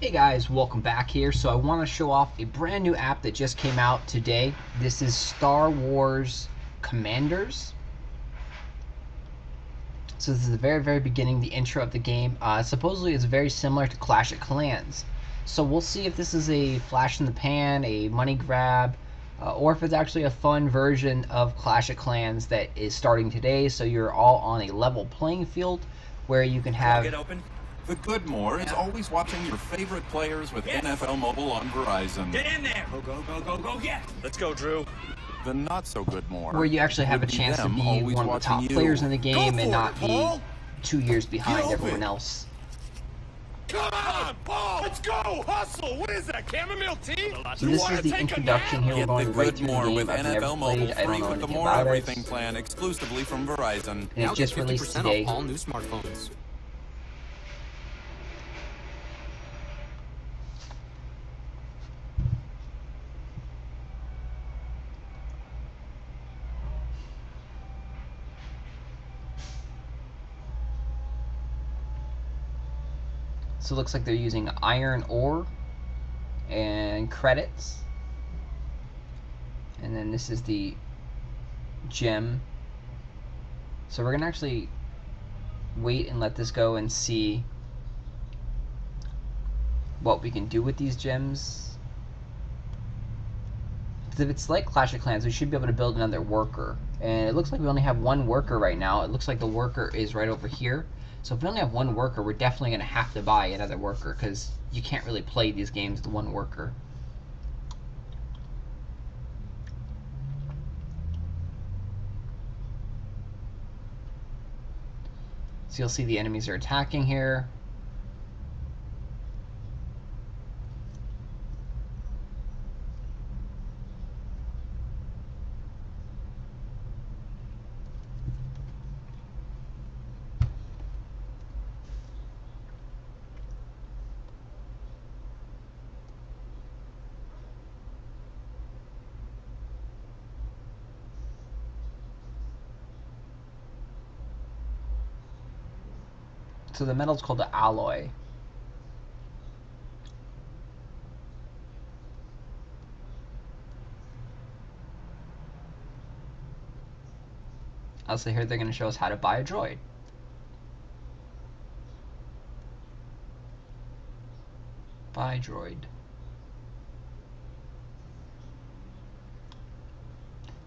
Hey guys, welcome back here. So I want to show off a brand new app that just came out today. This is Star Wars Commanders. So this is the very beginning, the intro of the game. Supposedly it's very similar to Clash of Clans. So we'll see if this is a flash in the pan, a money grab, or if it's actually a fun version of Clash of Clans that is starting today. So you're all on a level playing field where you can have... Get open. The good more is always watching your favorite players with NFL Mobile on Verizon. Get in there! Go, yeah! Let's go, Drew. The not so good more, where you actually have a chance to be one of the top players in the game and not be 2 years behind everyone else. Come on, Paul! Let's go! Hustle! What is that, chamomile tea? So this is the introduction here. We're going right through the game. With I've never NFL played. Mobile I don't free know with the anything More about Everything it. plan exclusively from Verizon. And it's just released today. Off all new smartphones. So it looks like they're using iron ore and credits. And then this is the gem. So we're going to actually wait and let this go and see what we can do with these gems. Because if it's like Clash of Clans, we should be able to build another worker. And it looks like we only have one worker right now. It looks like the worker is right over here. So if we only have one worker, we're definitely going to have to buy another worker, because you can't really play these games with one worker. So you'll see the enemies are attacking here. So the metal's called the alloy. Also here they're going to show us how to buy a droid. Buy droid.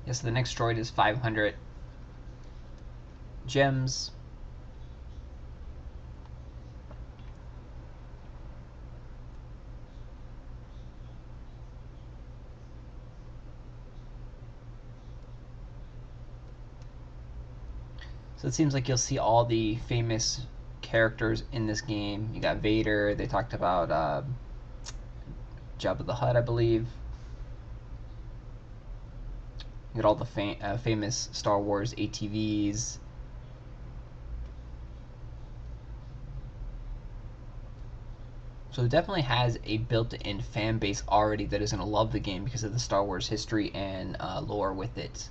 Yes, the next droid is 500 gems. So it seems like you'll see all the famous characters in this game. You got Vader. They talked about Jabba the Hutt, I believe. You got all the famous Star Wars ATVs. So it definitely has a built-in fan base already that is going to love the game because of the Star Wars history and lore with it.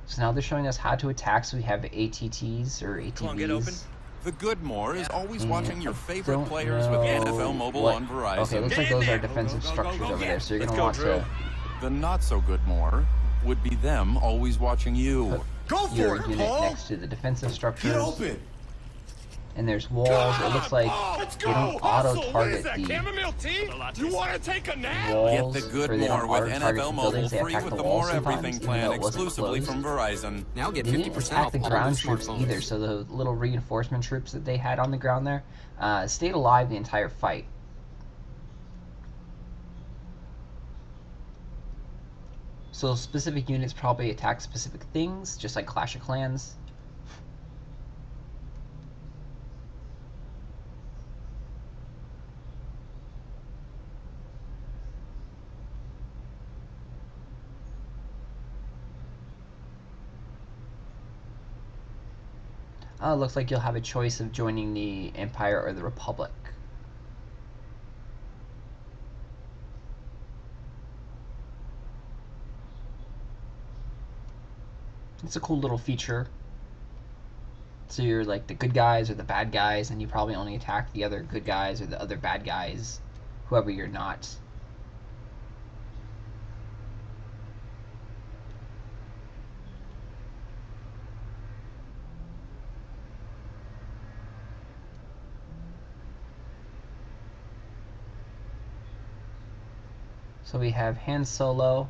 So now they're showing us how to attack. So we have ATTs or ATVs. Come on, get open. The good more is always watching your favorite Don't players with know NFL Mobile what- on Verizon. Okay, looks like those are defensive structures over there. So you're going to want to... The not so good more would be them always watching you. Go your for it, unit Paul! next to the defensive structures. Get open! And there's walls. It looks like they don't auto-target the chamomile tea? You want to take a nap? walls. Get the good or they more don't with auto-target NFL the Mobile buildings. They free attack with the the walls More sometimes, Everything even plan though it wasn't exclusively closed. from Verizon. Now get They didn't 50% attack off the all ground new troops smartphones. either, so the little reinforcement troops that they had on the ground there stayed alive the entire fight. So specific units probably attack specific things, just like Clash of Clans. Looks like you'll have a choice of joining the Empire or the Republic. It's a cool little feature. So you're like the good guys or the bad guys, and you probably only attack the other good guys or the other bad guys, whoever you're not. So we have Han Solo,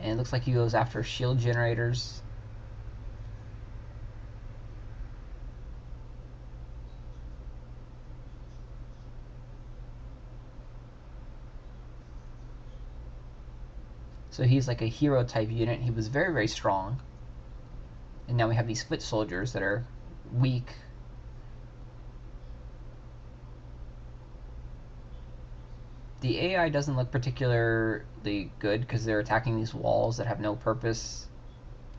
and it looks like he goes after shield generators. So he's like a hero type unit. He was very, very strong. And now we have these foot soldiers that are weak. The AI doesn't look particularly good because they're attacking these walls that have no purpose.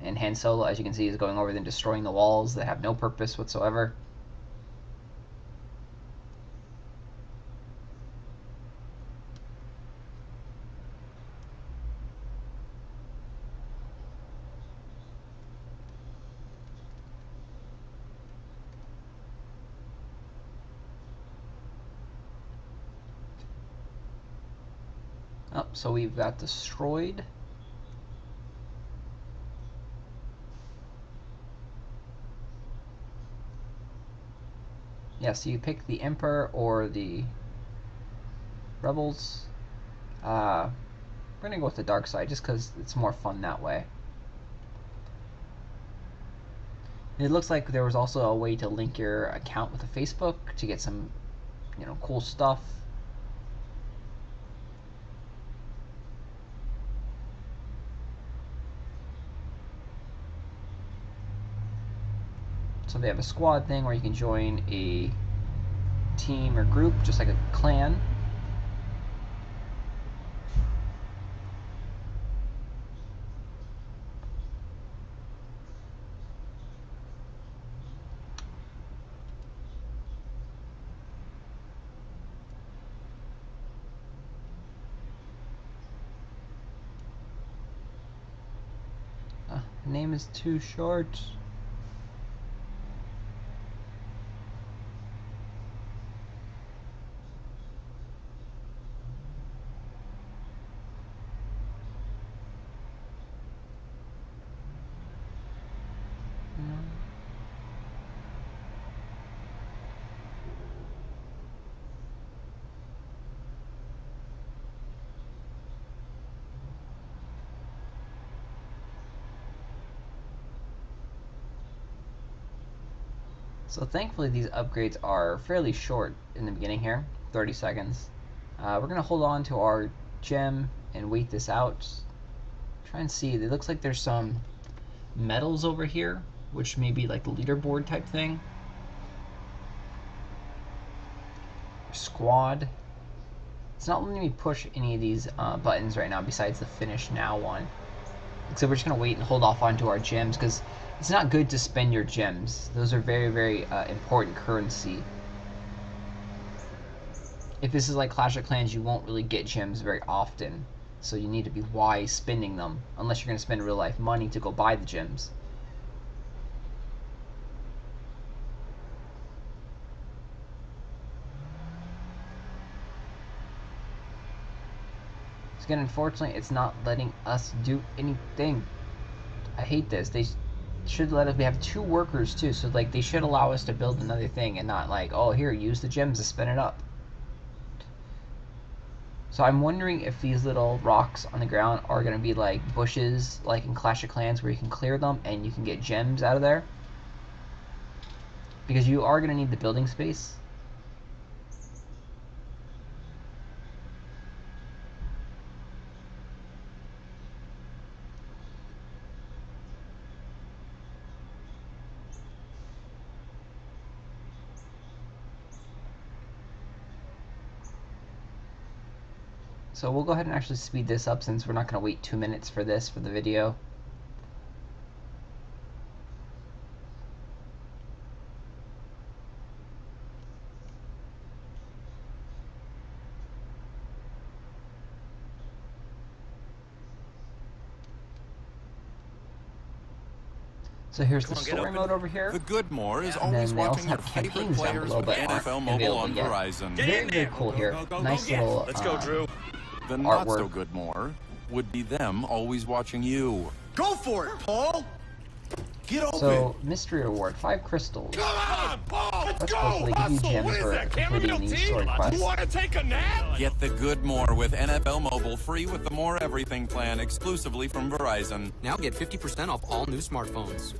And Han Solo, as you can see, is going over and destroying the walls that have no purpose whatsoever. Oh, so we've got destroyed. Yeah, so you pick the Emperor or the Rebels. We're gonna go with the dark side just because it's more fun that way. It looks like there was also a way to link your account with a Facebook to get some, cool stuff. So they have a squad thing where you can join a team or group, just like a clan. Name is too short. So thankfully these upgrades are fairly short in the beginning here, 30 seconds. We're going to hold on to our gem and wait this out. Try and see, it looks like there's some medals over here, which may be like the leaderboard type thing. Squad. It's not letting me push any of these buttons right now besides the finish now one. So we're just going to wait and hold off onto our gems because it's not good to spend your gems. Those are very, very important currency. If this is like Clash of Clans, you won't really get gems very often. So you need to be wise spending them, unless you're going to spend real life money to go buy the gems. So again, unfortunately, it's not letting us do anything. I hate this. They should let us. We have 2 workers too, so like they should allow us to build another thing and not like, oh, here, use the gems to spin it up. So I'm wondering if these little rocks on the ground are going to be like bushes, like in Clash of Clans, where you can clear them and you can get gems out of there. Because you are going to need the building space. So we'll go ahead and actually speed this up since we're not going to wait 2 minutes for this for the video. So here's the Come on, get story open. mode over here. The good more is And always then they also watching your have favorite campaigns down players below, with but NFL aren't Mobile on available yet. Verizon. Get Very, in very there. cool here. Nice yeah. little Let's go, Drew. The not so artwork. good more would be them always watching you. Go for it, Paul. Get open. So, mystery reward, 5 crystals. Come on, Paul. Let's That's go. supposed to give you Hustle. gems What is for that? completing Chamomile these tea? story quests. You want to take a nap? Get the good more with NFL Mobile free with the More Everything plan exclusively from Verizon. Now get 50% off all new smartphones.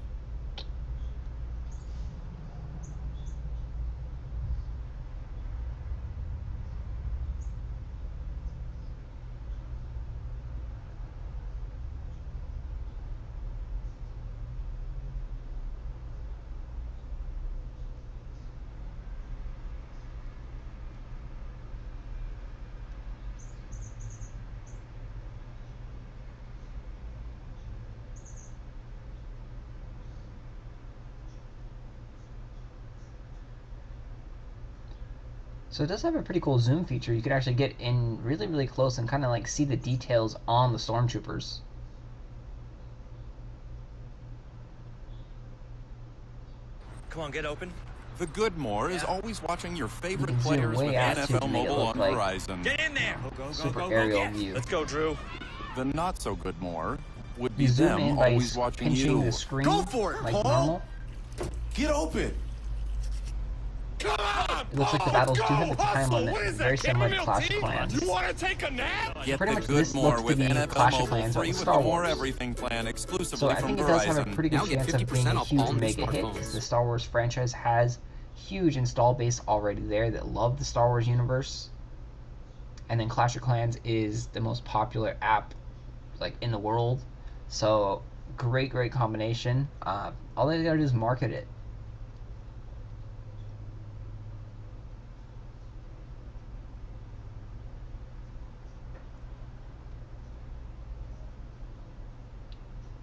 So it does have a pretty cool zoom feature. You could actually get in really, really close and kind of like see the details on the stormtroopers. Come on, get open. The good more is always watching your favorite You can zoom players way with out, too, to NFL make it Mobile look on like Verizon. Get in there. Go, Super aerial yeah. view. Let's go, Drew. The not so good more would be You zoom them in by always watching pinching you. the screen Go for it, like Paul. normal. Get open. Come on, It looks like the Paul. battles Let's do go. have the time Hustle. limit, What is very that? similar to Chamomile Clash of tea? Clans. You want to take a nap? Get Pretty the much good this more looks to with be NFL Clash of Mobile Clans, but free with with Star the More Wars. Everything plan So exclusively I from think it does have a Verizon. pretty good Now get chance of being 50% a off huge all new mega hit, smartphones. because the Star Wars franchise has huge install base already there that love the Star Wars universe. And then Clash of Clans is the most popular app like in the world. So great combination. All they gotta do is market it.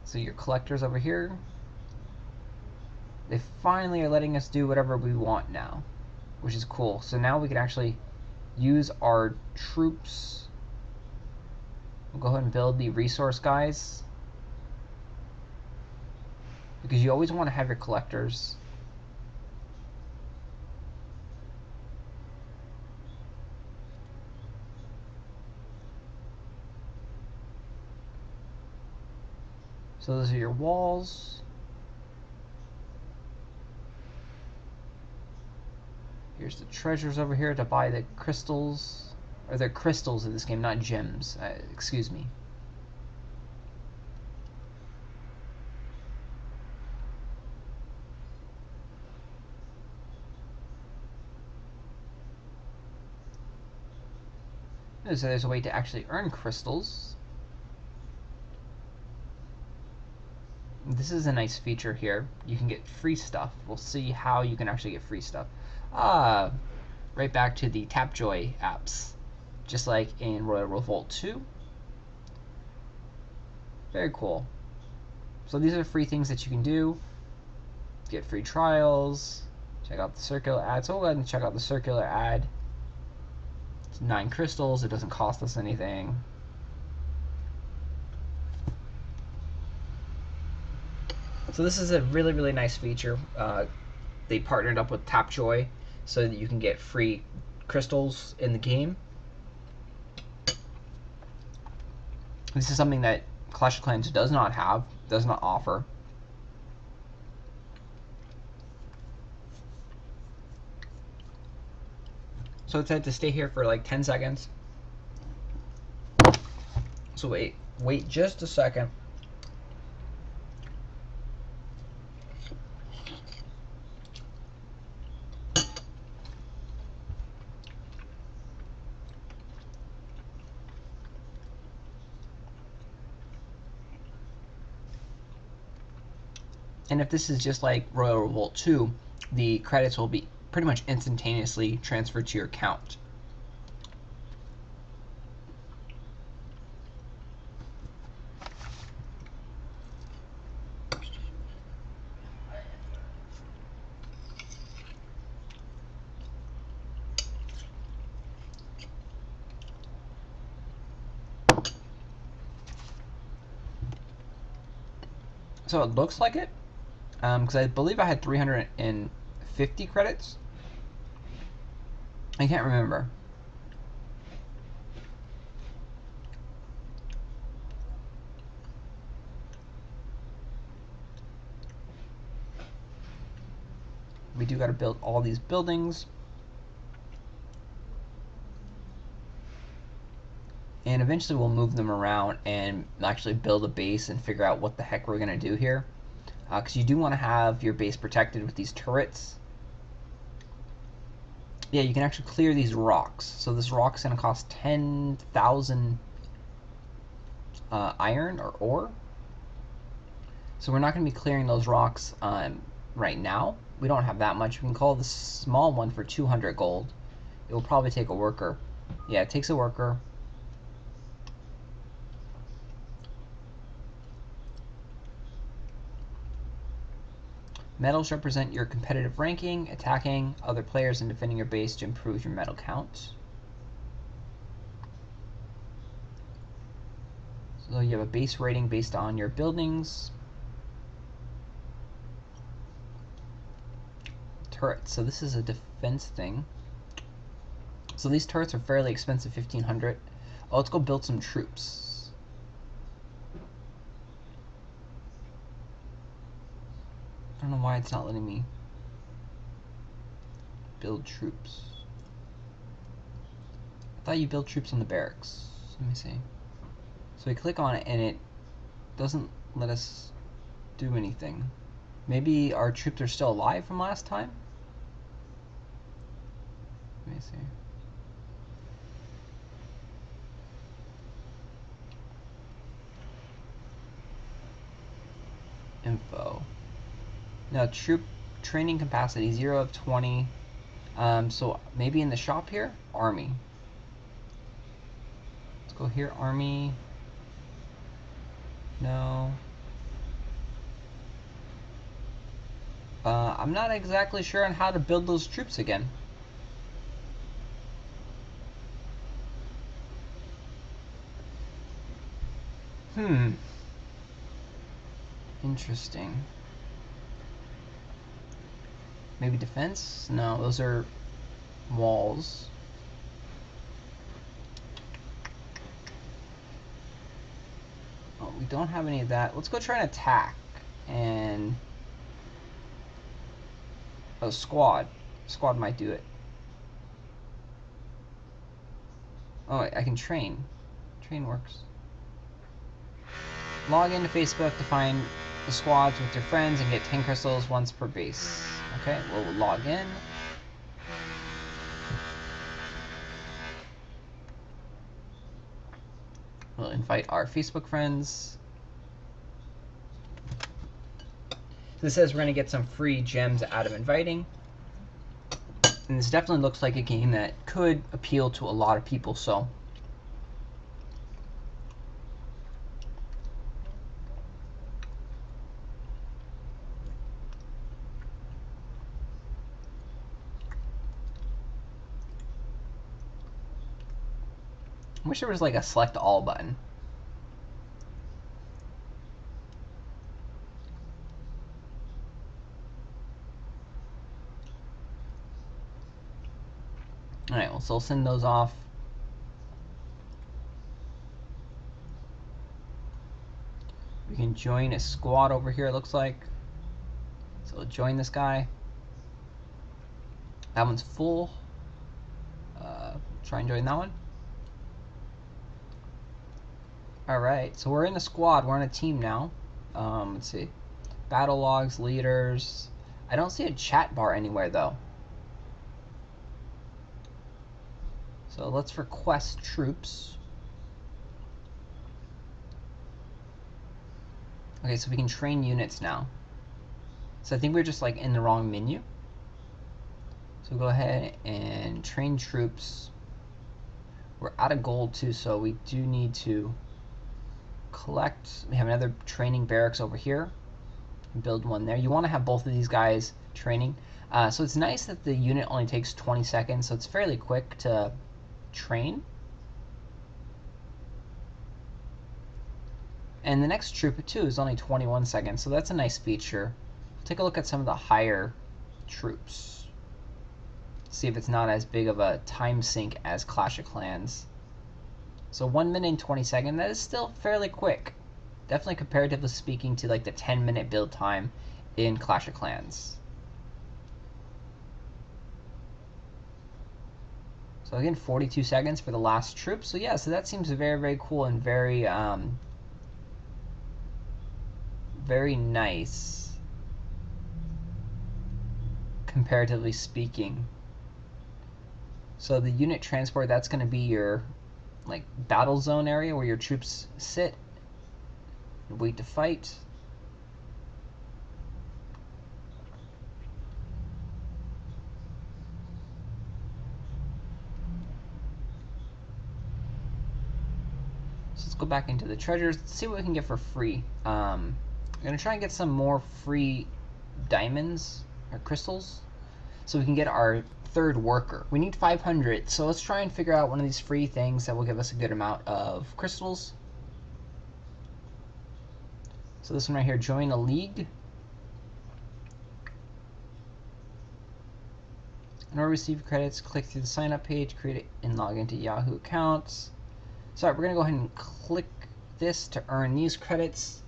So your collectors over here, they finally are letting us do whatever we want now, which is cool. So now we can actually use our troops. We'll go ahead and build the resource guys, because you always want to have your collectors. So those are your walls. Here's the treasures over here to buy the crystals. Or they're crystals in this game, not gems. Excuse me. So there's a way to actually earn crystals. This is a nice feature here. You can get free stuff. We'll see how you can actually get free stuff. Right back to the Tapjoy apps. Just like in Royal Revolt 2. Very cool. So these are free things that you can do. Get free trials. Check out the circular ad. So we'll go ahead and check out the circular ad. It's 9 crystals. It doesn't cost us anything. So this is a really nice feature. They partnered up with Tapjoy so that you can get free crystals in the game. This is something that Clash of Clans does not have, does not offer. So it said to stay here for like 10 seconds. So wait just a second. And if this is just like Royal Revolt 2, the credits will be pretty much instantaneously transferred to your account. So it looks like it. Because I believe I had 350 credits. I can't remember. We do got to build all these buildings. And eventually we'll move them around and actually build a base and figure out what the heck we're going to do here. Because you do want to have your base protected with these turrets. Yeah, you can actually clear these rocks. So this rock's going to cost 10,000 iron or ore. So we're not going to be clearing those rocks right now. We don't have that much. We can call the small one for 200 gold. It will probably take a worker. Yeah, it takes a worker. Medals represent your competitive ranking, attacking other players and defending your base to improve your medal count. So you have a base rating based on your buildings. Turrets. So this is a defense thing. So these turrets are fairly expensive, 1,500. Oh, let's go build some troops. I don't know why it's not letting me build troops. I thought you build troops on the barracks. Let me see. So we click on it and it doesn't let us do anything. Maybe our troops are still alive from last time? Let me see. Info. Now, troop training capacity 0 of 20. So maybe in the shop here, army. Let's go here, army. No. I'm not exactly sure on how to build those troops again. Interesting. Maybe defense? No, those are walls. Oh, we don't have any of that. Let's go try and attack. And oh, squad. Squad might do it. Oh, I can train. Train works. Log into Facebook to find the squads with your friends and get 10 crystals once per base. Okay, we'll log in. We'll invite our Facebook friends. This says we're going to get some free gems out of inviting. And this definitely looks like a game that could appeal to a lot of people, so I wish there was like a select all button. Alright, well, so we'll send those off. We can join a squad over here, it looks like. So we'll join this guy. That one's full. Try and join that one. Alright, so we're in a squad. We're on a team now. Let's see. Battle logs, leaders. I don't see a chat bar anywhere, though. So let's request troops. Okay, so we can train units now. So I think we're just like in the wrong menu. So go ahead and train troops. We're out of gold too, so we do need to collect. We have another training barracks over here. Build one there. You want to have both of these guys training. So it's nice that the unit only takes 20 seconds, so it's fairly quick to train. And the next troop too is only 21 seconds, so that's a nice feature take a look at some of the higher troops. See if it's not as big of a time sink as Clash of Clans. So 1 minute and 20 seconds, that is still fairly quick. Definitely comparatively speaking to like the 10-minute build time in Clash of Clans. So again, 42 seconds for the last troop. So yeah, so that seems very, very cool and very, very nice, comparatively speaking. So the unit transport, that's going to be your like battle zone area where your troops sit and wait to fight. So let's go back into the treasures, see what we can get for free. I'm going to try and get some more free diamonds or crystals so we can get our third worker. We need 500, so let's try and figure out one of these free things that will give us a good amount of crystals. So this one right here, join a league. In order to receive credits, click through the sign up page, create it, and log into Yahoo accounts. So we're going to go ahead and click this to earn these credits.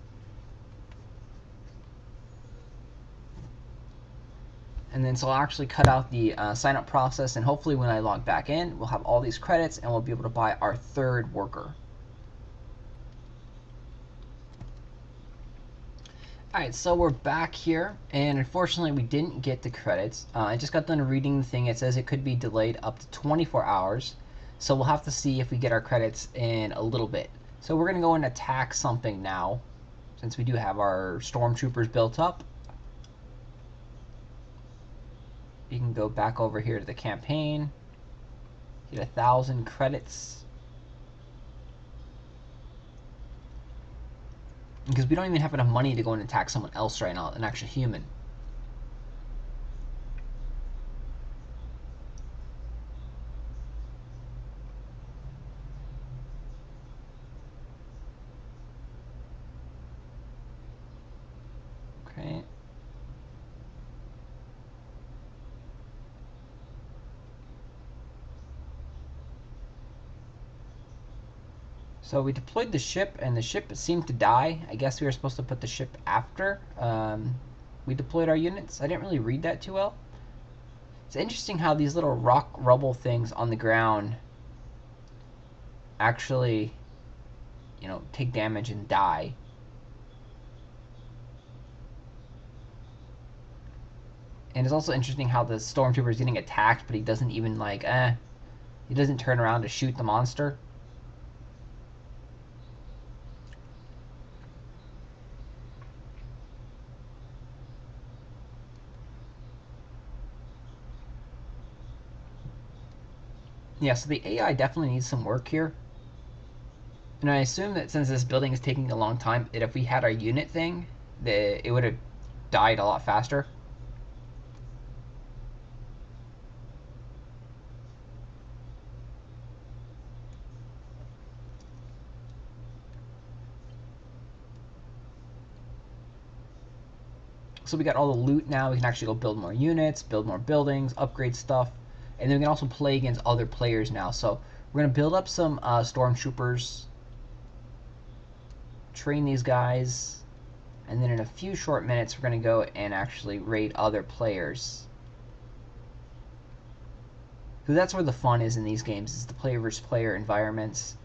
And then so I'll actually cut out the sign up process, and hopefully when I log back in, we'll have all these credits and we'll be able to buy our third worker. Alright, so we're back here, and unfortunately we didn't get the credits. I just got done reading the thing. It says it could be delayed up to 24 hours. So we'll have to see if we get our credits in a little bit. So we're going to go and attack something now, since we do have our stormtroopers built up. You can go back over here to the campaign, get 1,000 credits. Because we don't even have enough money to go and attack someone else right now, an actual human. Okay. So we deployed the ship, and the ship seemed to die. I guess we were supposed to put the ship after we deployed our units. I didn't really read that too well. It's interesting how these little rock rubble things on the ground actually, you know, take damage and die. And it's also interesting how the stormtrooper is getting attacked, but he doesn't even like, he doesn't turn around to shoot the monster. Yeah, so the AI definitely needs some work here. And I assume that since this building is taking a long time, that if we had our unit thing, it would have died a lot faster. So we got all the loot now. We can actually go build more units, build more buildings, upgrade stuff. And then we can also play against other players now. So we're going to build up some stormtroopers, train these guys, and then in a few short minutes we're going to go and actually raid other players. So that's where the fun is in these games, is the player versus player environments.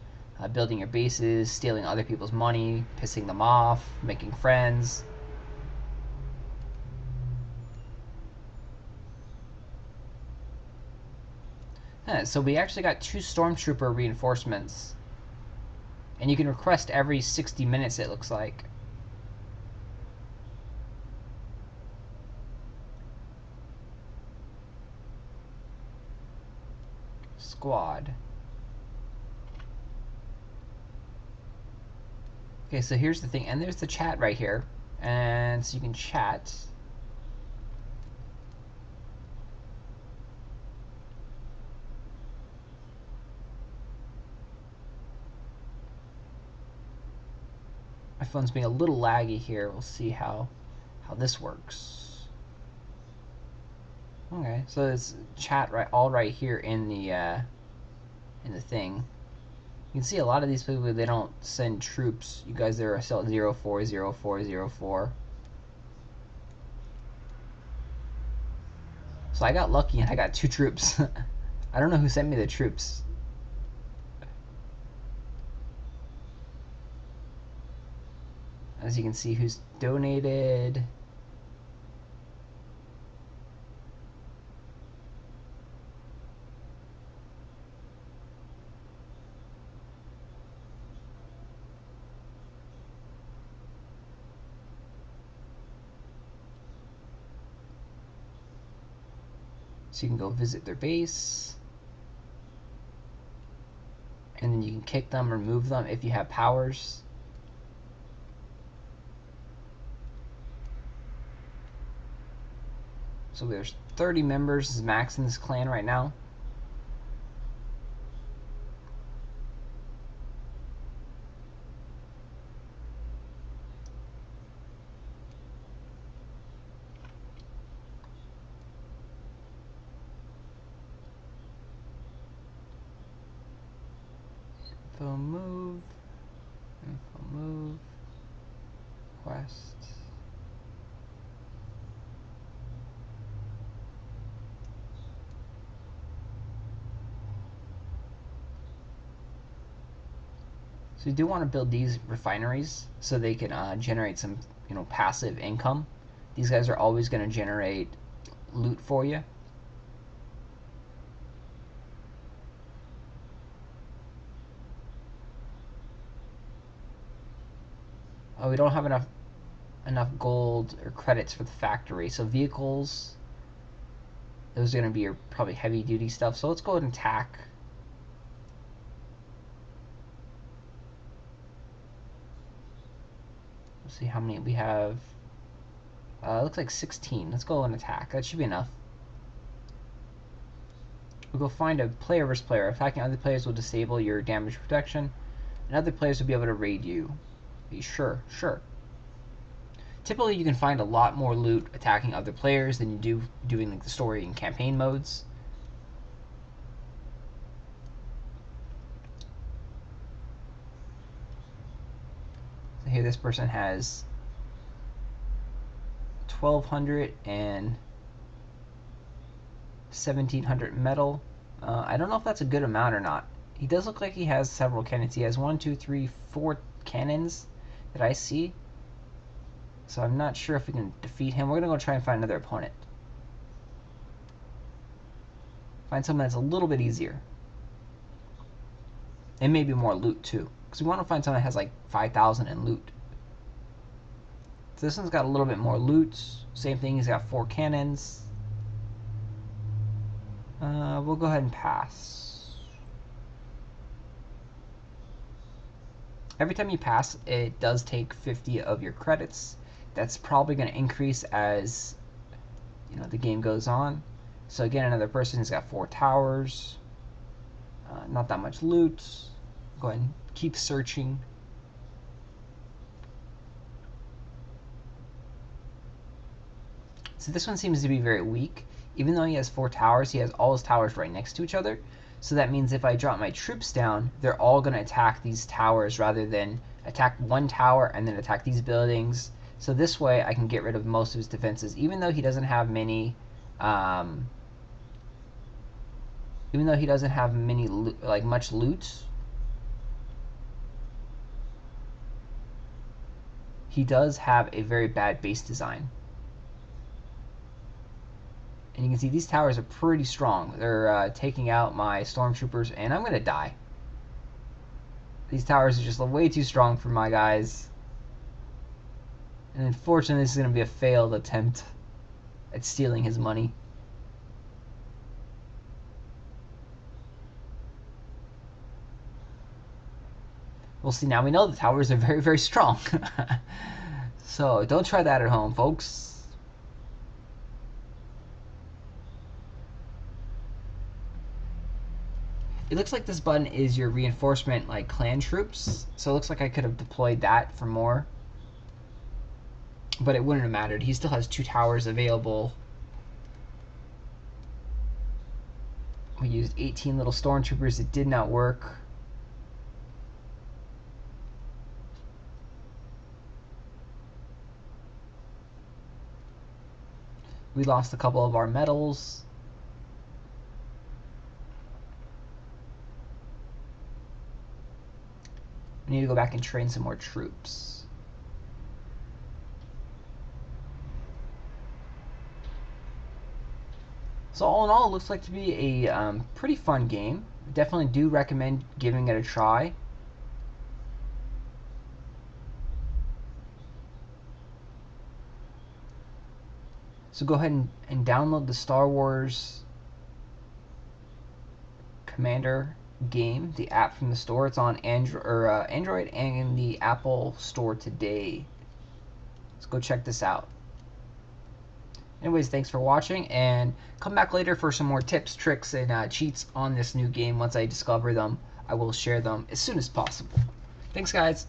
Building your bases, stealing other people's money, pissing them off, making friends. So we actually got 2 stormtrooper reinforcements, and you can request every 60 minutes, it looks like. Squad. Okay, so here's the thing, and there's the chat right here, and so you can chat. My phone's being a little laggy here. We'll see how this works. Okay, so it's chat all right here in the thing. You can see a lot of these people, they don't send troops. You guys there are still at 040404. So I got lucky and I got 2 troops. I don't know who sent me the troops. As you can see, who's donated. So you can go visit their base. And then you can kick them or move them if you have powers. So there's 30 members is max in this clan right now. Info move, quest. So you do want to build these refineries so they can generate some, passive income. These guys are always going to generate loot for you. Oh, we don't have enough gold or credits for the factory. So vehicles, those are going to be your probably heavy duty stuff. So let's go ahead and attack. Let's see how many we have. Looks like 16. Let's go and attack. That should be enough. We'll go find a player versus player. Attacking other players will disable your damage protection, and other players will be able to raid you. Sure. Typically, you can find a lot more loot attacking other players than you do doing like the story and campaign modes. So here, this person has 1,200 and 1,700 metal. I don't know if that's a good amount or not. He does look like he has several cannons. He has 1, 2, 3, 4 cannons that I see. So I'm not sure if we can defeat him. We're going to go try and find another opponent. Find someone that's a little bit easier. And maybe more loot too. Because we want to find someone that has like 5,000 in loot. So this one's got a little bit more loot. Same thing, he's got 4 cannons. We'll go ahead and pass. Every time you pass, it does take 50 of your credits. That's probably going to increase as the game goes on. So again, another person has got 4 towers. Not that much loot. Go ahead and keep searching. So this one seems to be very weak. Even though he has 4 towers, he has all his towers right next to each other. So that means if I drop my troops down, they're all going to attack these towers rather than attack one tower and then attack these buildings. So this way I can get rid of most of his defenses, even though he doesn't have many much loot. He does have a very bad base design. And you can see these towers are pretty strong. They're taking out my stormtroopers, and I'm going to die. These towers are just way too strong for my guys. And unfortunately, this is going to be a failed attempt at stealing his money. We'll see. Now we know the towers are very, very strong. So don't try that at home, folks. It looks like this button is your reinforcement, like clan troops. So it looks like I could have deployed that for more. But it wouldn't have mattered. He still has 2 towers available. We used 18 little stormtroopers. It did not work. We lost a couple of our medals. We need to go back and train some more troops. So all in all, it looks like to be a pretty fun game. Definitely do recommend giving it a try. So go ahead and download the Star Wars Commander game, the app from the store. It's on Android and the Apple Store today. Let's go check this out. Anyways, thanks for watching, and come back later for some more tips, tricks, and cheats on this new game. Once I discover them, I will share them as soon as possible. Thanks, guys.